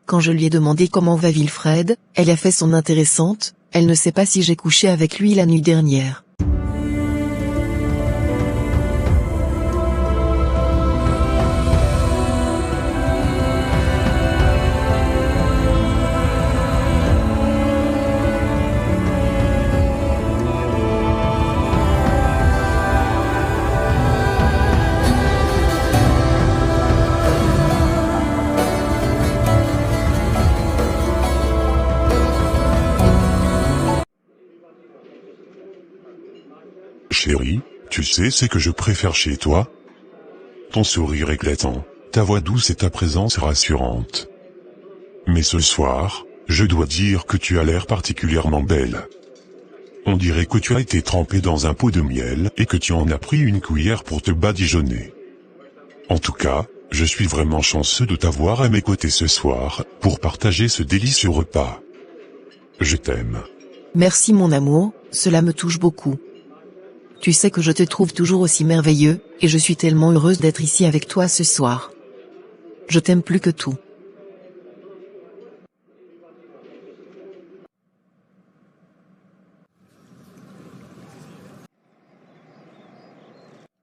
Quand je lui ai demandé comment va Wilfred, elle a fait son intéressante, elle ne sait pas si j'ai couché avec lui la nuit dernière. Chérie, tu sais ce que je préfère chez toi? Ton sourire éclatant, ta voix douce et ta présence rassurante. Mais ce soir, je dois dire que tu as l'air particulièrement belle. On dirait que tu as été trempée dans un pot de miel et que tu en as pris une cuillère pour te badigeonner. En tout cas, je suis vraiment chanceux de t'avoir à mes côtés ce soir, pour partager ce délicieux repas. Je t'aime. Merci mon amour, cela me touche beaucoup. Tu sais que je te trouve toujours aussi merveilleux, et je suis tellement heureuse d'être ici avec toi ce soir. Je t'aime plus que tout.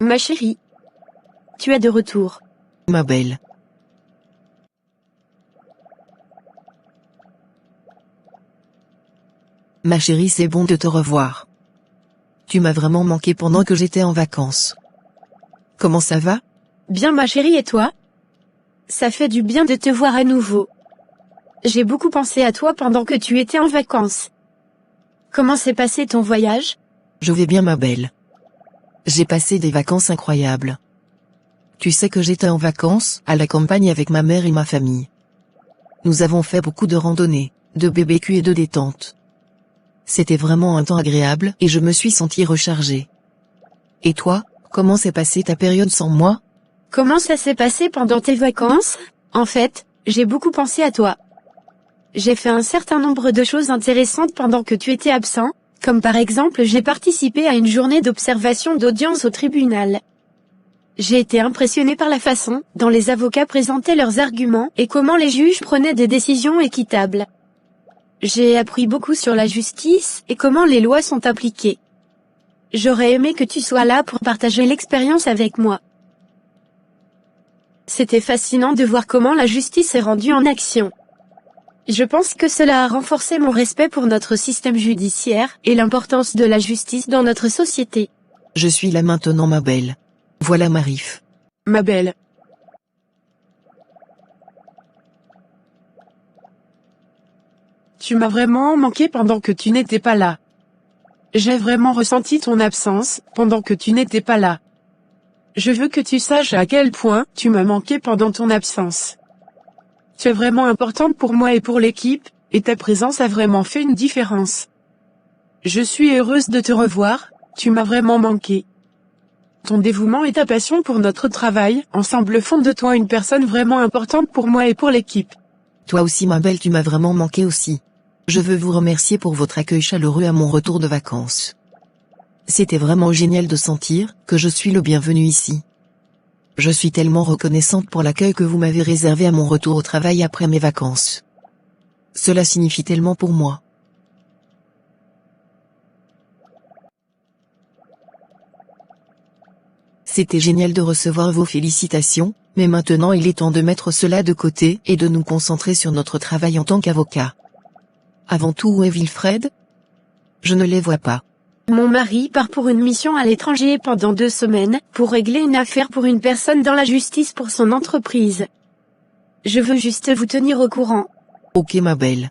Ma chérie. Tu es de retour. Ma belle. Ma chérie, c'est bon de te revoir. Tu m'as vraiment manqué pendant que j'étais en vacances. Comment ça va? Bien ma chérie et toi? Ça fait du bien de te voir à nouveau. J'ai beaucoup pensé à toi pendant que tu étais en vacances. Comment s'est passé ton voyage? Je vais bien ma belle. J'ai passé des vacances incroyables. Tu sais que j'étais en vacances, à la campagne avec ma mère et ma famille. Nous avons fait beaucoup de randonnées, de BBQ et de détente. C'était vraiment un temps agréable et je me suis sentie rechargée. Et toi, comment s'est passée ta période sans moi? Comment ça s'est passé pendant tes vacances? En fait, j'ai beaucoup pensé à toi. J'ai fait un certain nombre de choses intéressantes pendant que tu étais absent, comme par exemple j'ai participé à une journée d'observation d'audience au tribunal. J'ai été impressionnée par la façon dont les avocats présentaient leurs arguments et comment les juges prenaient des décisions équitables. J'ai appris beaucoup sur la justice et comment les lois sont appliquées. J'aurais aimé que tu sois là pour partager l'expérience avec moi. C'était fascinant de voir comment la justice est rendue en action. Je pense que cela a renforcé mon respect pour notre système judiciaire et l'importance de la justice dans notre société. Je suis là maintenant ma belle. Voilà Marif. Ma belle. Tu m'as vraiment manqué pendant que tu n'étais pas là. J'ai vraiment ressenti ton absence pendant que tu n'étais pas là. Je veux que tu saches à quel point tu m'as manqué pendant ton absence. Tu es vraiment importante pour moi et pour l'équipe, et ta présence a vraiment fait une différence. Je suis heureuse de te revoir, tu m'as vraiment manqué. Ton dévouement et ta passion pour notre travail ensemble font de toi une personne vraiment importante pour moi et pour l'équipe. Toi aussi ma belle, tu m'as vraiment manqué aussi. Je veux vous remercier pour votre accueil chaleureux à mon retour de vacances. C'était vraiment génial de sentir que je suis le bienvenu ici. Je suis tellement reconnaissante pour l'accueil que vous m'avez réservé à mon retour au travail après mes vacances. Cela signifie tellement pour moi. C'était génial de recevoir vos félicitations, mais maintenant il est temps de mettre cela de côté et de nous concentrer sur notre travail en tant qu'avocat. Avant tout, où est Wilfred? Je ne les vois pas. Mon mari part pour une mission à l'étranger pendant 2 semaines, pour régler une affaire pour une personne dans la justice pour son entreprise. Je veux juste vous tenir au courant. Ok ma belle.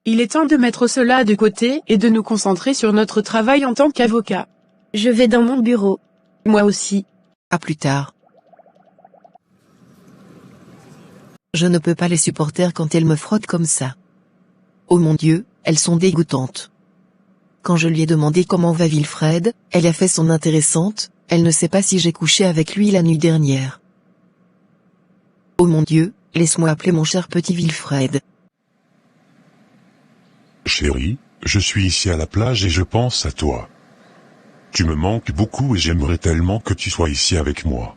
Il est temps de mettre cela de côté et de nous concentrer sur notre travail en tant qu'avocat. Je vais dans mon bureau. Moi aussi. À plus tard. Je ne peux pas les supporter quand elles me frottent comme ça. Oh mon Dieu, elles sont dégoûtantes. Quand je lui ai demandé comment va Wilfred, elle a fait son intéressante, elle ne sait pas si j'ai couché avec lui la nuit dernière. Oh mon Dieu, laisse-moi appeler mon cher petit Wilfred. Chérie, je suis ici à la plage et je pense à toi. Tu me manques beaucoup et j'aimerais tellement que tu sois ici avec moi.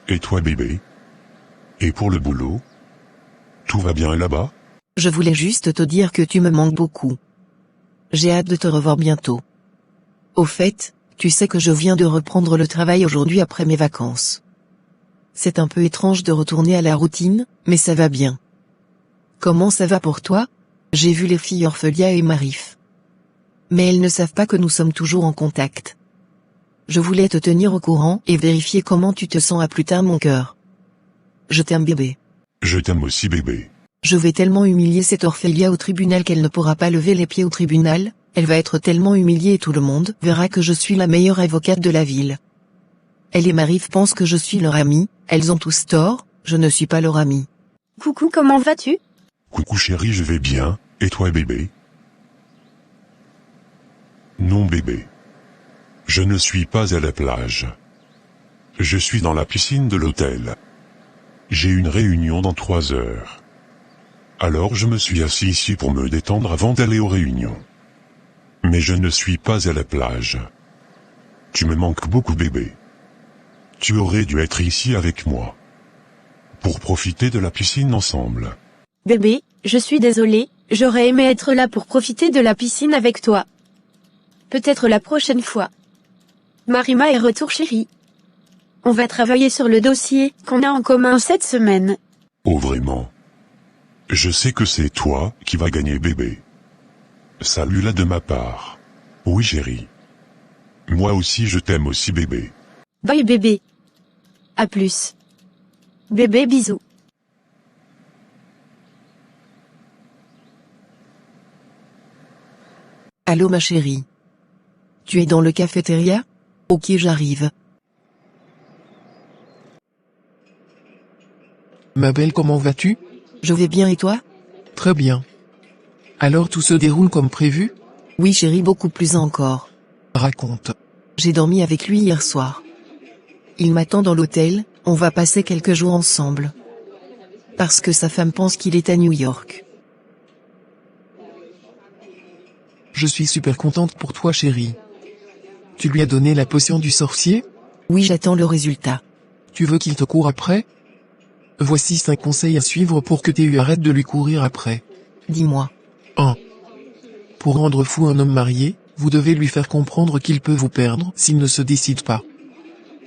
Et toi bébé? Et pour le boulot? Tout va bien là-bas? Je voulais juste te dire que tu me manques beaucoup. J'ai hâte de te revoir bientôt. Au fait, tu sais que je viens de reprendre le travail aujourd'hui après mes vacances. C'est un peu étrange de retourner à la routine, mais ça va bien. Comment ça va pour toi? J'ai vu les filles Orphelia et Marif. Mais elles ne savent pas que nous sommes toujours en contact. Je voulais te tenir au courant et vérifier comment tu te sens à plus tard mon cœur. Je t'aime bébé. Je t'aime aussi bébé. Je vais tellement humilier cette Orphelia au tribunal qu'elle ne pourra pas lever les pieds au tribunal, elle va être tellement humiliée et tout le monde verra que je suis la meilleure avocate de la ville. Elle et Marif pensent que je suis leur amie, elles ont tous tort, je ne suis pas leur amie. Coucou, comment vas-tu? Coucou chérie, je vais bien, et toi bébé? Non bébé. Je ne suis pas à la plage. Je suis dans la piscine de l'hôtel. J'ai une réunion dans 3 heures. Alors je me suis assis ici pour me détendre avant d'aller aux réunions. Mais je ne suis pas à la plage. Tu me manques beaucoup bébé. Tu aurais dû être ici avec moi. Pour profiter de la piscine ensemble. Bébé, je suis désolée, j'aurais aimé être là pour profiter de la piscine avec toi. Peut-être la prochaine fois. Marima est retour chérie. On va travailler sur le dossier qu'on a en commun cette semaine. Oh vraiment? Je sais que c'est toi qui vas gagner bébé. Salut là de ma part. Oui chérie. Moi aussi je t'aime aussi bébé. Bye bébé. À plus. Bébé bisous. Allô ma chérie. Tu es dans le cafétéria? Ok j'arrive. Ma belle, comment vas-tu? Je vais bien et toi? Très bien. Alors tout se déroule comme prévu? Oui chérie, beaucoup plus encore. Raconte. J'ai dormi avec lui hier soir. Il m'attend dans l'hôtel, on va passer quelques jours ensemble. Parce que sa femme pense qu'il est à New York. Je suis super contente pour toi chérie. Tu lui as donné la potion du sorcier? Oui, j'attends le résultat. Tu veux qu'il te court après? Voici 5 conseils à suivre pour que tu arrêtes de lui courir après. Dis-moi. 1. Pour rendre fou un homme marié, vous devez lui faire comprendre qu'il peut vous perdre s'il ne se décide pas.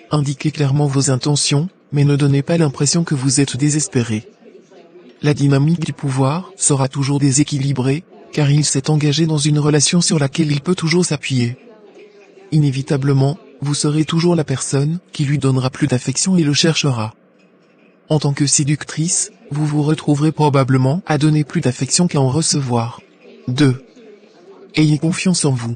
Indiquez clairement vos intentions, mais ne donnez pas l'impression que vous êtes désespéré. La dynamique du pouvoir sera toujours déséquilibrée, car il s'est engagé dans une relation sur laquelle il peut toujours s'appuyer. Inévitablement, vous serez toujours la personne qui lui donnera plus d'affection et le cherchera. En tant que séductrice, vous vous retrouverez probablement à donner plus d'affection qu'à en recevoir. 2. Ayez confiance en vous.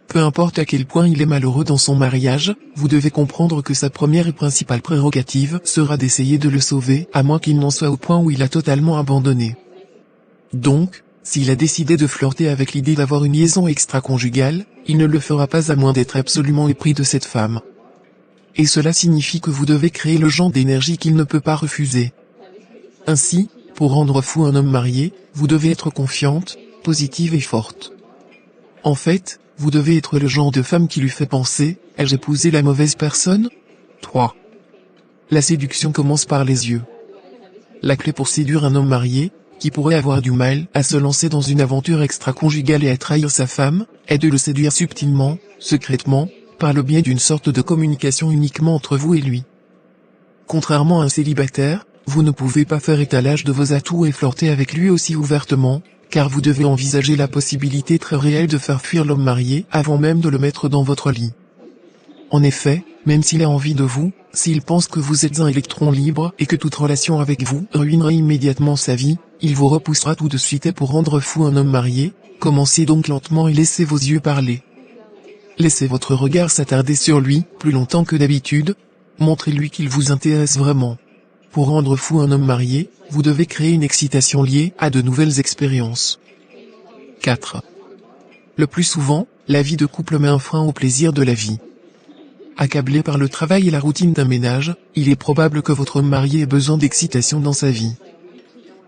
Peu importe à quel point il est malheureux dans son mariage, vous devez comprendre que sa première et principale prérogative sera d'essayer de le sauver, à moins qu'il n'en soit au point où il a totalement abandonné. Donc, s'il a décidé de flirter avec l'idée d'avoir une liaison extra-conjugale, il ne le fera pas à moins d'être absolument épris de cette femme. Et cela signifie que vous devez créer le genre d'énergie qu'il ne peut pas refuser. Ainsi, pour rendre fou un homme marié, vous devez être confiante, positive et forte. En fait, vous devez être le genre de femme qui lui fait penser « Ai-je épousé la mauvaise personne ?» 3. La séduction commence par les yeux. La clé pour séduire un homme marié, qui pourrait avoir du mal à se lancer dans une aventure extra-conjugale et à trahir sa femme, est de le séduire subtilement, secrètement, par le biais d'une sorte de communication uniquement entre vous et lui. Contrairement à un célibataire, vous ne pouvez pas faire étalage de vos atouts et flirter avec lui aussi ouvertement, car vous devez envisager la possibilité très réelle de faire fuir l'homme marié avant même de le mettre dans votre lit. En effet, même s'il a envie de vous, s'il pense que vous êtes un électron libre et que toute relation avec vous ruinerait immédiatement sa vie, il vous repoussera tout de suite et pour rendre fou un homme marié, commencez donc lentement et laissez vos yeux parler. Laissez votre regard s'attarder sur lui, plus longtemps que d'habitude, montrez-lui qu'il vous intéresse vraiment. Pour rendre fou un homme marié, vous devez créer une excitation liée à de nouvelles expériences. 4. Le plus souvent, la vie de couple met un frein au plaisir de la vie. Accablé par le travail et la routine d'un ménage, il est probable que votre homme marié ait besoin d'excitation dans sa vie.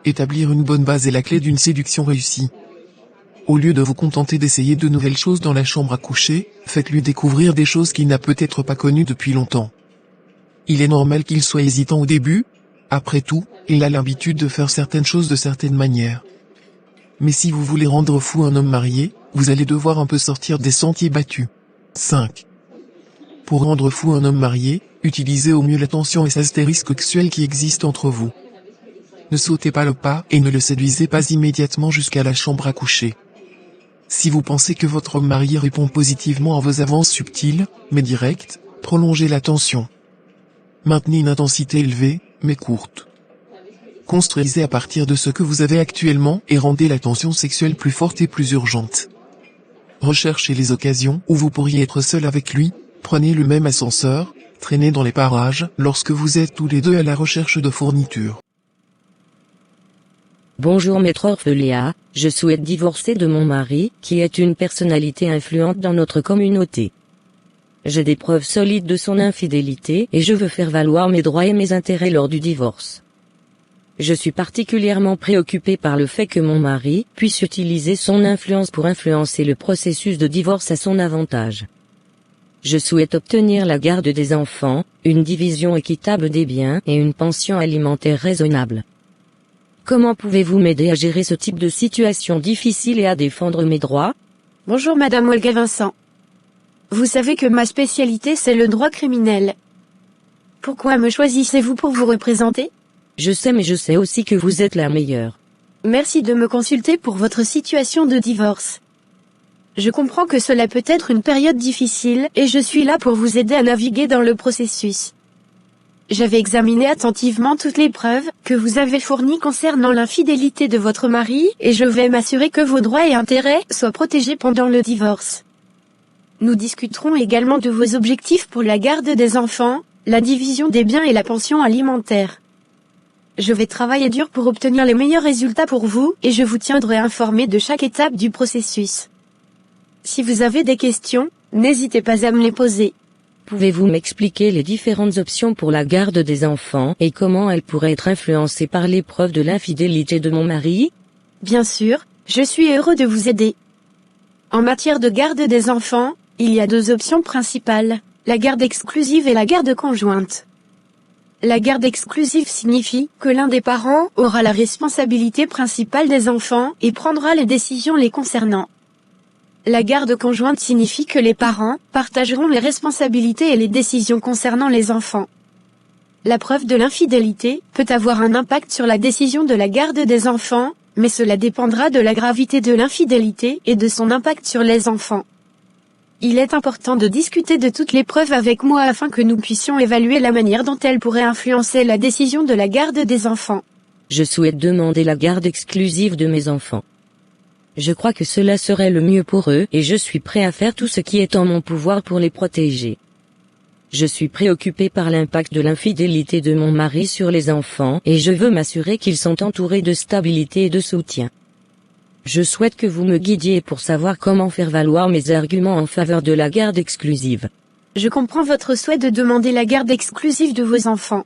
Établir une bonne base est la clé d'une séduction réussie. Au lieu de vous contenter d'essayer de nouvelles choses dans la chambre à coucher, faites-lui découvrir des choses qu'il n'a peut-être pas connues depuis longtemps. Il est normal qu'il soit hésitant au début. Après tout, il a l'habitude de faire certaines choses de certaines manières. Mais si vous voulez rendre fou un homme marié, vous allez devoir un peu sortir des sentiers battus. 5. Pour rendre fou un homme marié, utilisez au mieux la tension et l'astérisque sexuelle qui existent entre vous. Ne sautez pas le pas et ne le séduisez pas immédiatement jusqu'à la chambre à coucher. Si vous pensez que votre homme marié répond positivement à vos avances subtiles, mais directes, prolongez la tension. Maintenez une intensité élevée, mais courte. Construisez à partir de ce que vous avez actuellement et rendez la tension sexuelle plus forte et plus urgente. Recherchez les occasions où vous pourriez être seul avec lui, prenez le même ascenseur, traînez dans les parages lorsque vous êtes tous les deux à la recherche de fournitures. Bonjour maître Orpheléa, je souhaite divorcer de mon mari, qui est une personnalité influente dans notre communauté. J'ai des preuves solides de son infidélité et je veux faire valoir mes droits et mes intérêts lors du divorce. Je suis particulièrement préoccupée par le fait que mon mari puisse utiliser son influence pour influencer le processus de divorce à son avantage. Je souhaite obtenir la garde des enfants, une division équitable des biens et une pension alimentaire raisonnable. Comment pouvez-vous m'aider à gérer ce type de situation difficile et à défendre mes droits? Bonjour Madame Olga Vincent. Vous savez que ma spécialité c'est le droit criminel. Pourquoi me choisissez-vous pour vous représenter? Je sais mais je sais aussi que vous êtes la meilleure. Merci de me consulter pour votre situation de divorce. Je comprends que cela peut être une période difficile et je suis là pour vous aider à naviguer dans le processus. J'avais examiné attentivement toutes les preuves que vous avez fournies concernant l'infidélité de votre mari et je vais m'assurer que vos droits et intérêts soient protégés pendant le divorce. Nous discuterons également de vos objectifs pour la garde des enfants, la division des biens et la pension alimentaire. Je vais travailler dur pour obtenir les meilleurs résultats pour vous et je vous tiendrai informé de chaque étape du processus. Si vous avez des questions, n'hésitez pas à me les poser. Pouvez-vous m'expliquer les différentes options pour la garde des enfants et comment elles pourraient être influencées par l'épreuve de l'infidélité de mon mari? Bien sûr, je suis heureux de vous aider. En matière de garde des enfants, il y a deux options principales, la garde exclusive et la garde conjointe. La garde exclusive signifie que l'un des parents aura la responsabilité principale des enfants et prendra les décisions les concernant. La garde conjointe signifie que les parents partageront les responsabilités et les décisions concernant les enfants. La preuve de l'infidélité peut avoir un impact sur la décision de la garde des enfants, mais cela dépendra de la gravité de l'infidélité et de son impact sur les enfants. Il est important de discuter de toutes les preuves avec moi afin que nous puissions évaluer la manière dont elles pourraient influencer la décision de la garde des enfants. Je souhaite demander la garde exclusive de mes enfants. Je crois que cela serait le mieux pour eux et je suis prêt à faire tout ce qui est en mon pouvoir pour les protéger. Je suis préoccupé par l'impact de l'infidélité de mon mari sur les enfants et je veux m'assurer qu'ils sont entourés de stabilité et de soutien. Je souhaite que vous me guidiez pour savoir comment faire valoir mes arguments en faveur de la garde exclusive. Je comprends votre souhait de demander la garde exclusive de vos enfants.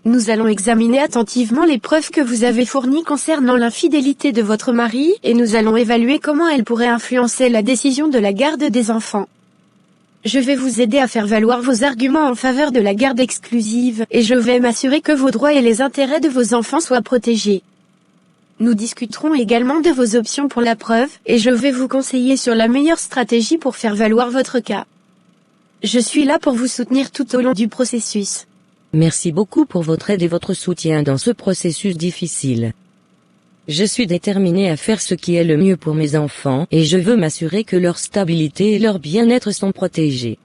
Nous allons examiner attentivement les preuves que vous avez fournies concernant l'infidélité de votre mari et nous allons évaluer comment elles pourraient influencer la décision de la garde des enfants. Je vais vous aider à faire valoir vos arguments en faveur de la garde exclusive et je vais m'assurer que vos droits et les intérêts de vos enfants soient protégés. Nous discuterons également de vos options pour la preuve et je vais vous conseiller sur la meilleure stratégie pour faire valoir votre cas. Je suis là pour vous soutenir tout au long du processus. Merci beaucoup pour votre aide et votre soutien dans ce processus difficile. Je suis déterminé à faire ce qui est le mieux pour mes enfants et je veux m'assurer que leur stabilité et leur bien-être sont protégés.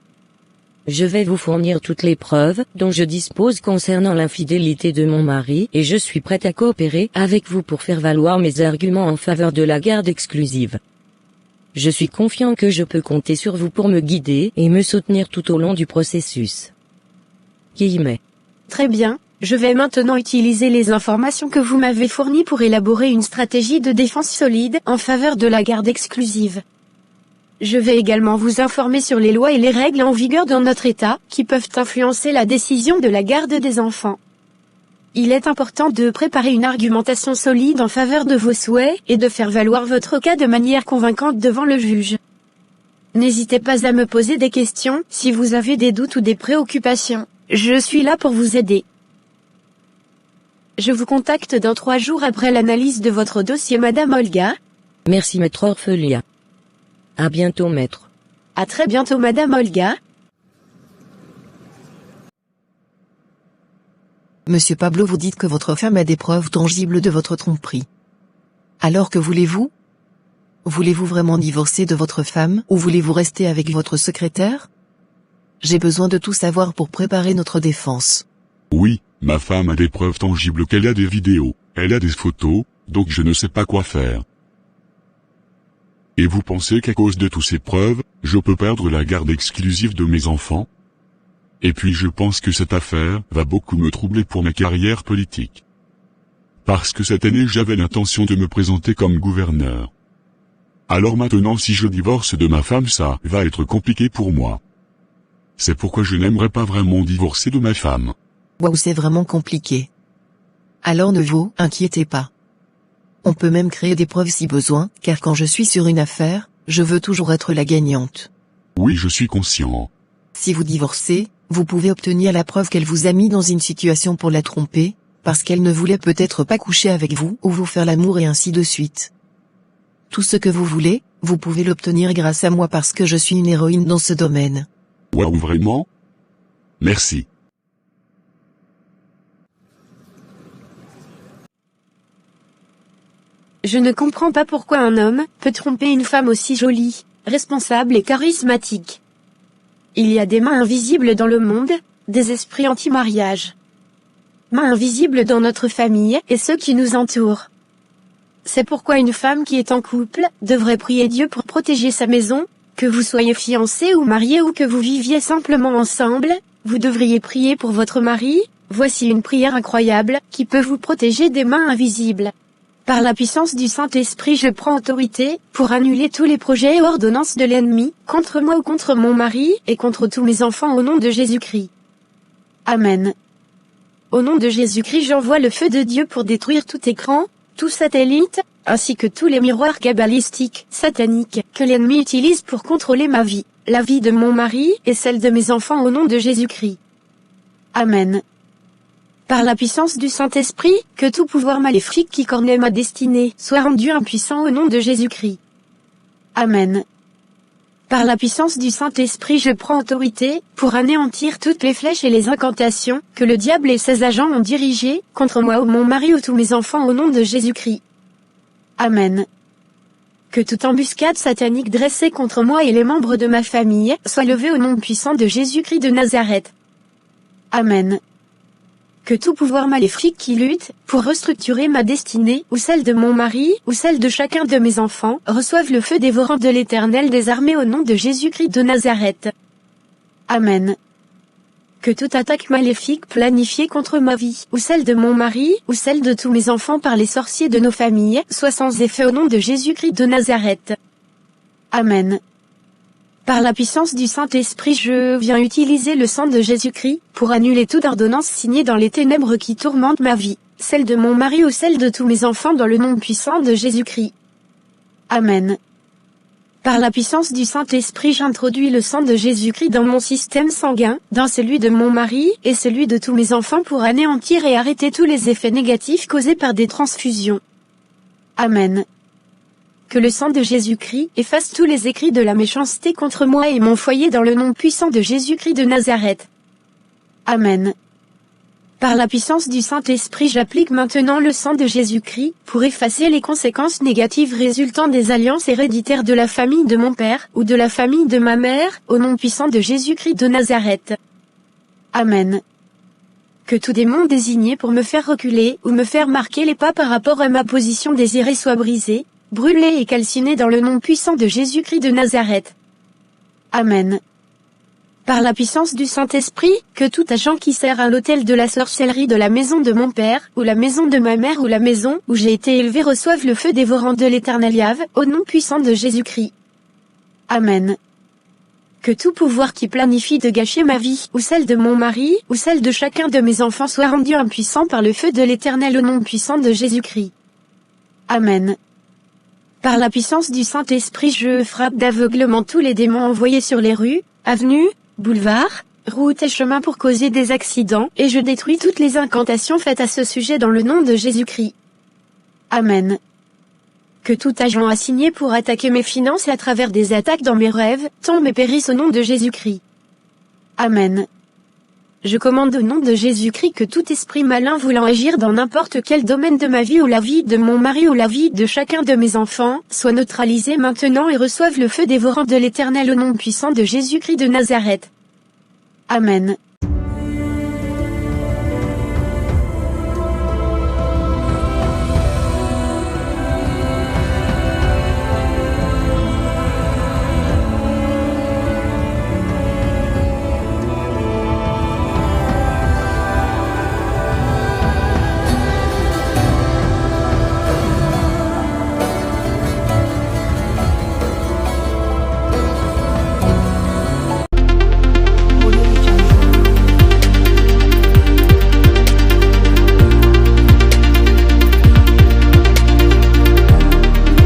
Je vais vous fournir toutes les preuves dont je dispose concernant l'infidélité de mon mari et je suis prête à coopérer avec vous pour faire valoir mes arguments en faveur de la garde exclusive. Je suis confiant que je peux compter sur vous pour me guider et me soutenir tout au long du processus. Guillemets. Très bien, je vais maintenant utiliser les informations que vous m'avez fournies pour élaborer une stratégie de défense solide en faveur de la garde exclusive. Je vais également vous informer sur les lois et les règles en vigueur dans notre État, qui peuvent influencer la décision de la garde des enfants. Il est important de préparer une argumentation solide en faveur de vos souhaits et de faire valoir votre cas de manière convaincante devant le juge. N'hésitez pas à me poser des questions si vous avez des doutes ou des préoccupations. Je suis là pour vous aider. Je vous contacte dans 3 jours après l'analyse de votre dossier, Madame Olga. Merci maître Orphelia. À bientôt maître. À très bientôt, Madame Olga. Monsieur Pablo, vous dites que votre femme a des preuves tangibles de votre tromperie. Alors que voulez-vous? Voulez-vous vraiment divorcer de votre femme ou voulez-vous rester avec votre secrétaire? J'ai besoin de tout savoir pour préparer notre défense. Oui, ma femme a des preuves tangibles qu'elle a des vidéos, elle a des photos, donc je ne sais pas quoi faire. Et vous pensez qu'à cause de toutes ces preuves, je peux perdre la garde exclusive de mes enfants? Et puis je pense que cette affaire va beaucoup me troubler pour ma carrière politique. Parce que cette année j'avais l'intention de me présenter comme gouverneur. Alors maintenant si je divorce de ma femme ça va être compliqué pour moi. C'est pourquoi je n'aimerais pas vraiment divorcer de ma femme. Waouh, c'est vraiment compliqué. Alors ne vous inquiétez pas. On peut même créer des preuves si besoin, car quand je suis sur une affaire, je veux toujours être la gagnante. Oui, je suis conscient. Si vous divorcez, vous pouvez obtenir la preuve qu'elle vous a mis dans une situation pour la tromper, parce qu'elle ne voulait peut-être pas coucher avec vous ou vous faire l'amour et ainsi de suite. Tout ce que vous voulez, vous pouvez l'obtenir grâce à moi parce que je suis une héroïne dans ce domaine. Waouh, vraiment? Merci. Je ne comprends pas pourquoi un homme peut tromper une femme aussi jolie, responsable et charismatique. Il y a des mains invisibles dans le monde, des esprits anti-mariage. Mains invisibles dans notre famille et ceux qui nous entourent. C'est pourquoi une femme qui est en couple devrait prier Dieu pour protéger sa maison, que vous soyez fiancé ou marié ou que vous viviez simplement ensemble, vous devriez prier pour votre mari. Voici une prière incroyable qui peut vous protéger des mains invisibles. Par la puissance du Saint-Esprit, je prends autorité pour annuler tous les projets et ordonnances de l'ennemi, contre moi ou contre mon mari, et contre tous mes enfants au nom de Jésus-Christ. Amen. Au nom de Jésus-Christ, j'envoie le feu de Dieu pour détruire tout écran, tout satellite, ainsi que tous les miroirs cabalistiques, sataniques, que l'ennemi utilise pour contrôler ma vie, la vie de mon mari et celle de mes enfants au nom de Jésus-Christ. Amen. Par la puissance du Saint-Esprit, que tout pouvoir maléfique qui cornait ma destinée soit rendu impuissant au nom de Jésus-Christ. Amen. Par la puissance du Saint-Esprit, je prends autorité pour anéantir toutes les flèches et les incantations que le diable et ses agents ont dirigées contre moi ou mon mari ou tous mes enfants au nom de Jésus-Christ. Amen. Que toute embuscade satanique dressée contre moi et les membres de ma famille soit levée au nom puissant de Jésus-Christ de Nazareth. Amen. Que tout pouvoir maléfique qui lutte pour restructurer ma destinée, ou celle de mon mari, ou celle de chacun de mes enfants, reçoive le feu dévorant de l'Éternel des armées au nom de Jésus-Christ de Nazareth. Amen. Que toute attaque maléfique planifiée contre ma vie, ou celle de mon mari, ou celle de tous mes enfants par les sorciers de nos familles, soit sans effet au nom de Jésus-Christ de Nazareth. Amen. Par la puissance du Saint-Esprit, je viens utiliser le sang de Jésus-Christ pour annuler toute ordonnance signée dans les ténèbres qui tourmentent ma vie, celle de mon mari ou celle de tous mes enfants dans le nom puissant de Jésus-Christ. Amen. Par la puissance du Saint-Esprit, j'introduis le sang de Jésus-Christ dans mon système sanguin, dans celui de mon mari et celui de tous mes enfants pour anéantir et arrêter tous les effets négatifs causés par des transfusions. Amen. Que le sang de Jésus-Christ efface tous les écrits de la méchanceté contre moi et mon foyer dans le nom puissant de Jésus-Christ de Nazareth. Amen. Par la puissance du Saint-Esprit, j'applique maintenant le sang de Jésus-Christ pour effacer les conséquences négatives résultant des alliances héréditaires de la famille de mon père ou de la famille de ma mère, au nom puissant de Jésus-Christ de Nazareth. Amen. Que tout démon désigné pour me faire reculer ou me faire marquer les pas par rapport à ma position désirée soit brisé, brûlé et calciné dans le nom puissant de Jésus-Christ de Nazareth. Amen. Par la puissance du Saint-Esprit, que tout agent qui sert à l'autel de la sorcellerie de la maison de mon père, ou la maison de ma mère ou la maison où j'ai été élevé reçoive le feu dévorant de l'Éternel Yahvé, au nom puissant de Jésus-Christ. Amen. Que tout pouvoir qui planifie de gâcher ma vie, ou celle de mon mari, ou celle de chacun de mes enfants soit rendu impuissant par le feu de l'Éternel au nom puissant de Jésus-Christ. Amen. Par la puissance du Saint-Esprit, je frappe d'aveuglement tous les démons envoyés sur les rues, avenues, boulevards, routes et chemins pour causer des accidents, et je détruis toutes les incantations faites à ce sujet dans le nom de Jésus-Christ. Amen. Que tout agent assigné pour attaquer mes finances à travers des attaques dans mes rêves, tombe et périsse au nom de Jésus-Christ. Amen. Je commande au nom de Jésus-Christ que tout esprit malin voulant agir dans n'importe quel domaine de ma vie ou la vie de mon mari ou la vie de chacun de mes enfants, soit neutralisé maintenant et reçoive le feu dévorant de l'Éternel au nom puissant de Jésus-Christ de Nazareth. Amen.